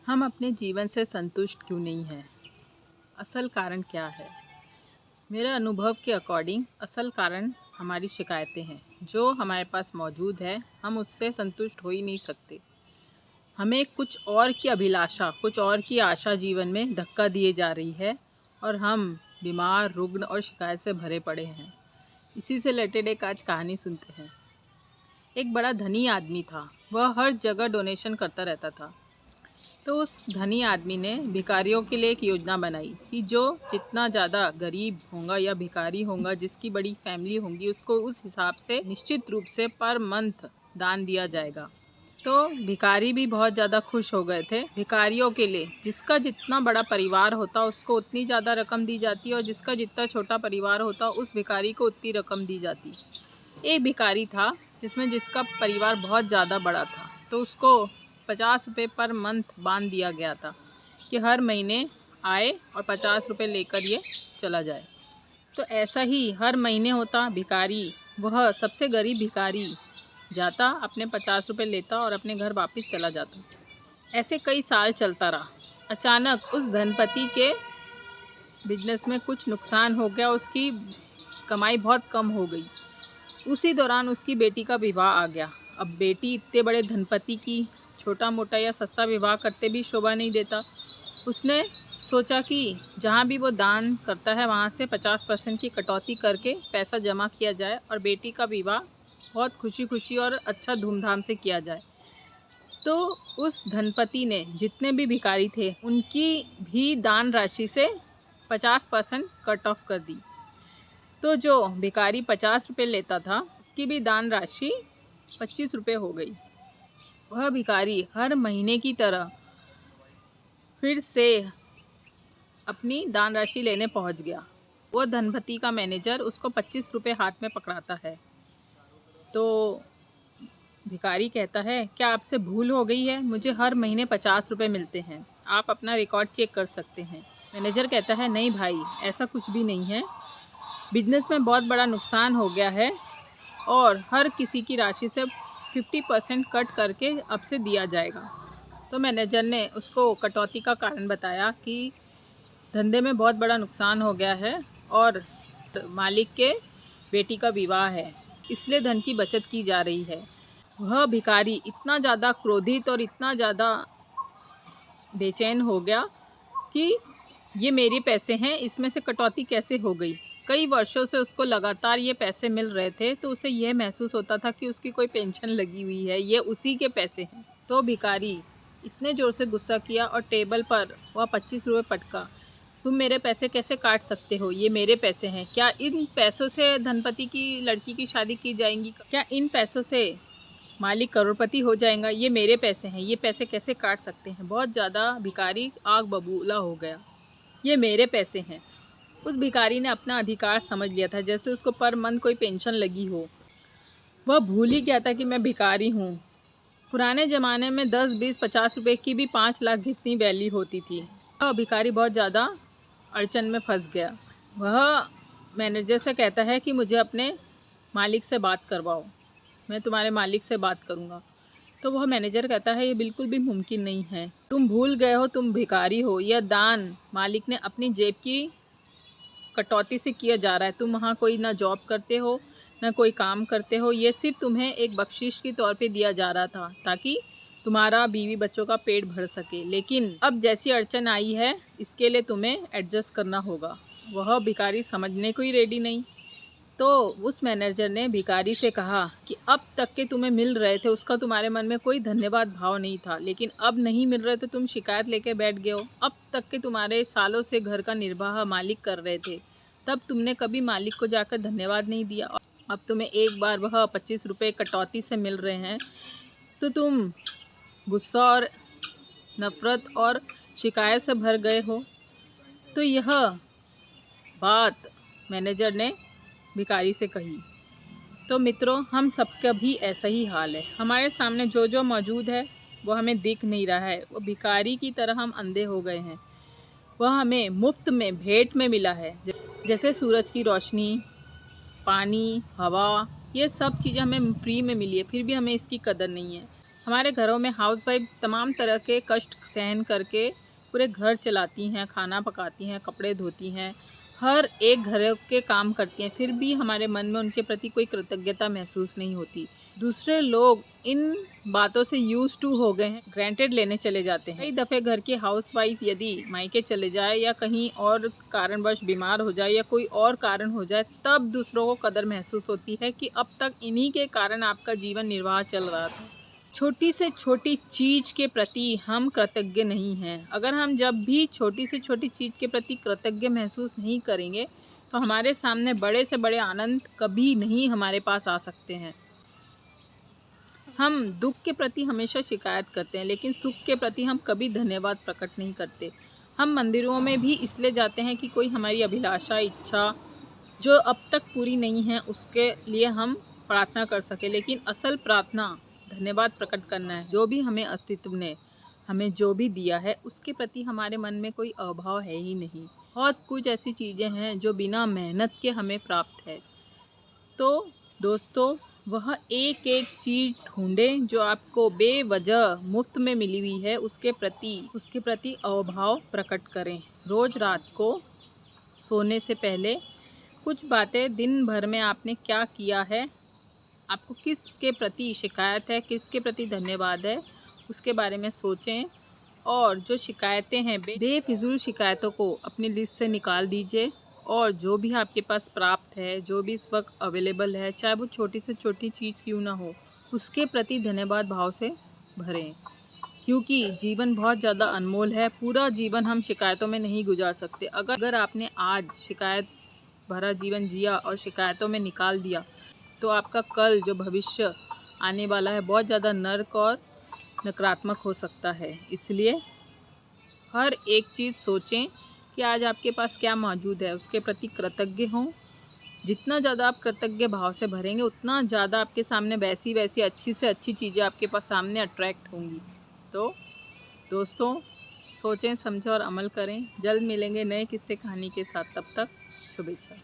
हम अपने जीवन से संतुष्ट क्यों नहीं हैं? असल कारण क्या है? मेरे अनुभव के अकॉर्डिंग असल कारण हमारी शिकायतें हैं। जो हमारे पास मौजूद है, हम उससे संतुष्ट हो ही नहीं सकते। हमें कुछ और की अभिलाषा, कुछ और की आशा जीवन में धक्का दिए जा रही है और हम बीमार, रुग्ण और शिकायत से भरे पड़े हैं। इसी से रिलेटेड एक आज कहानी सुनते हैं। एक बड़ा धनी आदमी था। वह हर जगह डोनेशन करता रहता था। तो उस धनी आदमी ने भिखारियों के लिए एक योजना बनाई कि जो जितना ज़्यादा गरीब होगा या भिखारी होगा, जिसकी बड़ी फैमिली होगी, उसको उस हिसाब से निश्चित रूप से पर मंथ दान दिया जाएगा। तो भिखारी भी बहुत ज़्यादा खुश हो गए थे। भिखारियों के लिए जिसका जितना बड़ा परिवार होता उसको उतनी ज़्यादा रकम दी जाती और जिसका जितना छोटा परिवार होता उस भिखारी को उतनी रकम दी जाती। एक भिखारी था जिसका परिवार बहुत ज़्यादा बड़ा था, तो उसको 50 रुपये पर मंथ बांध दिया गया था कि हर महीने आए और 50 रुपये लेकर ये चला जाए। तो ऐसा ही हर महीने होता। भिखारी, वह सबसे गरीब भिखारी, जाता, अपने 50 रुपये लेता और अपने घर वापस चला जाता। ऐसे कई साल चलता रहा। अचानक उस धनपति के बिजनेस में कुछ नुकसान हो गया, उसकी कमाई बहुत कम हो गई। उसी दौरान उसकी बेटी का विवाह आ गया। अब बेटी इतने बड़े धनपति की छोटा मोटा या सस्ता विवाह करते भी शोभा नहीं देता। उसने सोचा कि जहाँ भी वो दान करता है वहाँ से 50% की कटौती करके पैसा जमा किया जाए और बेटी का विवाह बहुत खुशी खुशी और अच्छा धूमधाम से किया जाए। तो उस धनपति ने जितने भी भिखारी थे उनकी भी दान राशि से 50% कट ऑफ कर दी। तो जो भिखारी 50 रुपये लेता था उसकी भी दान राशि 25 रुपये हो गई। वह भिखारी हर महीने की तरह फिर से अपनी दान राशि लेने पहुंच गया। वो धनपति का मैनेजर उसको 25 रुपये हाथ में पकड़ाता है। तो भिखारी कहता है, क्या आपसे भूल हो गई है? मुझे हर महीने 50 रुपये मिलते हैं, आप अपना रिकॉर्ड चेक कर सकते हैं। मैनेजर कहता है, नहीं भाई, ऐसा कुछ भी नहीं है। बिजनेस में बहुत बड़ा नुकसान हो गया है और हर किसी की राशि से 50% कट करके अब से दिया जाएगा। तो मैनेजर ने उसको कटौती का कारण बताया कि धंधे में बहुत बड़ा नुकसान हो गया है और मालिक के बेटी का विवाह है, इसलिए धन की बचत की जा रही है। वह भिखारी इतना ज़्यादा क्रोधित और इतना ज़्यादा बेचैन हो गया कि ये मेरे पैसे हैं, इसमें से कटौती कैसे हो गई। कई वर्षों से उसको लगातार ये पैसे मिल रहे थे, तो उसे यह महसूस होता था कि उसकी कोई पेंशन लगी हुई है, ये उसी के पैसे हैं। तो भिखारी इतने ज़ोर से गुस्सा किया और टेबल पर वह 25 रुपये पटका। तुम मेरे पैसे कैसे काट सकते हो? ये मेरे पैसे हैं। क्या इन पैसों से धनपति की लड़की की शादी की जाएगी? क्या इन पैसों से मालिक करोड़पति हो जाएगा? ये मेरे पैसे हैं, ये पैसे कैसे काट सकते हैं? बहुत ज़्यादा भिखारी आग बबूला हो गया। ये मेरे पैसे हैं। उस भिखारी ने अपना अधिकार समझ लिया था, जैसे उसको पर मंथ कोई पेंशन लगी हो। वह भूल ही गया था कि मैं भिखारी हूँ। पुराने ज़माने में 10, 20, 50 रुपये की भी 5 लाख जितनी वैल्यू होती थी। वह भिखारी बहुत ज़्यादा अड़चन में फंस गया। वह मैनेजर से कहता है कि मुझे अपने मालिक से बात करवाओ, मैं तुम्हारे मालिक से बात करूँगा। तो वह मैनेजर कहता है, ये बिल्कुल भी मुमकिन नहीं है। तुम भूल गए हो, तुम भिखारी हो। यह दान मालिक ने अपनी जेब की कटौती से किया जा रहा है। तुम वहाँ कोई ना जॉब करते हो, ना कोई काम करते हो। ये सिर्फ तुम्हें एक बख्शिश के तौर पे दिया जा रहा था ताकि तुम्हारा बीवी बच्चों का पेट भर सके। लेकिन अब जैसी अड़चन आई है, इसके लिए तुम्हें एडजस्ट करना होगा। वह भिखारी समझने को ही रेडी नहीं। तो उस मैनेजर ने भिखारी से कहा कि अब तक के तुम्हें मिल रहे थे उसका तुम्हारे मन में कोई धन्यवाद भाव नहीं था, लेकिन अब नहीं मिल रहे तो तुम शिकायत लेके बैठ गए हो। अब तक के तुम्हारे सालों से घर का निर्वाह मालिक कर रहे थे, तब तुमने कभी मालिक को जाकर धन्यवाद नहीं दिया। अब तुम्हें एक बार वह 25 रुपये कटौती से मिल रहे हैं तो तुम गुस्सा और नफ़रत और शिकायत से भर गए हो। तो यह बात मैनेजर ने भिखारी से कही। तो मित्रों, हम सबका भी ऐसा ही हाल है। हमारे सामने जो जो मौजूद है वो हमें दिख नहीं रहा है। वो भिखारी की तरह हम अंधे हो गए हैं। वह हमें मुफ्त में, भेंट में मिला है। जैसे सूरज की रोशनी, पानी, हवा, ये सब चीज़ें हमें फ्री में मिली है, फिर भी हमें इसकी कदर नहीं है। हमारे घरों में हाउसवाइफ तमाम तरह के कष्ट सहन करके पूरे घर चलाती हैं, खाना पकाती हैं, कपड़े धोती हैं, हर एक घर के काम करती हैं, फिर भी हमारे मन में उनके प्रति कोई कृतज्ञता महसूस नहीं होती। दूसरे लोग इन बातों से यूज्ड टू हो गए हैं, ग्रांटेड लेने चले जाते हैं। कई दफ़े घर की हाउसवाइफ यदि मायके चले जाए या कहीं और कारणवश बीमार हो जाए या कोई और कारण हो जाए, तब दूसरों को कदर महसूस होती है कि अब तक इन्हीं के कारण आपका जीवन निर्वाह चल रहा था। छोटी से छोटी चीज़ के प्रति हम कृतज्ञ नहीं हैं। अगर हम जब भी छोटी से छोटी चीज़ के प्रति कृतज्ञ महसूस नहीं करेंगे तो हमारे सामने बड़े से बड़े आनंद कभी नहीं हमारे पास आ सकते हैं। हम दुख के प्रति हमेशा शिकायत करते हैं, लेकिन सुख के प्रति हम कभी धन्यवाद प्रकट नहीं करते। हम मंदिरों में भी इसलिए जाते हैं कि कोई हमारी अभिलाषा, इच्छा जो अब तक पूरी नहीं है उसके लिए हम प्रार्थना कर सके, लेकिन असल प्रार्थना धन्यवाद प्रकट करना है। जो भी हमें अस्तित्व ने हमें जो भी दिया है उसके प्रति हमारे मन में कोई अभाव है ही नहीं। बहुत कुछ ऐसी चीज़ें हैं जो बिना मेहनत के हमें प्राप्त है। तो दोस्तों, वह एक एक चीज़ ढूंढें जो आपको बेवजह मुफ्त में मिली हुई है, उसके प्रति अभाव प्रकट करें। रोज़ रात को सोने से पहले कुछ बातें, दिन भर में आपने क्या किया है, आपको किसके प्रति शिकायत है, किसके प्रति धन्यवाद है, उसके बारे में सोचें। और जो शिकायतें हैं, बेफिजूल शिकायतों को अपनी लिस्ट से निकाल दीजिए और जो भी आपके पास प्राप्त है, जो भी इस वक्त अवेलेबल है, चाहे वो छोटी से छोटी चीज़ क्यों ना हो, उसके प्रति धन्यवाद भाव से भरें। क्योंकि जीवन बहुत ज़्यादा अनमोल है। पूरा जीवन हम शिकायतों में नहीं गुजार सकते। अगर आपने आज शिकायत भरा जीवन जिया और शिकायतों में निकाल दिया तो आपका कल जो भविष्य आने वाला है बहुत ज़्यादा नर्क और नकारात्मक हो सकता है। इसलिए हर एक चीज़ सोचें कि आज आपके पास क्या मौजूद है, उसके प्रति कृतज्ञ हों। जितना ज़्यादा आप कृतज्ञ भाव से भरेंगे उतना ज़्यादा आपके सामने वैसी वैसी अच्छी से अच्छी चीज़ें आपके पास सामने अट्रैक्ट होंगी। तो दोस्तों, सोचें, समझें और अमल करें। जल्द मिलेंगे नए किस्से कहानी के साथ। तब तक शुभेच्छा।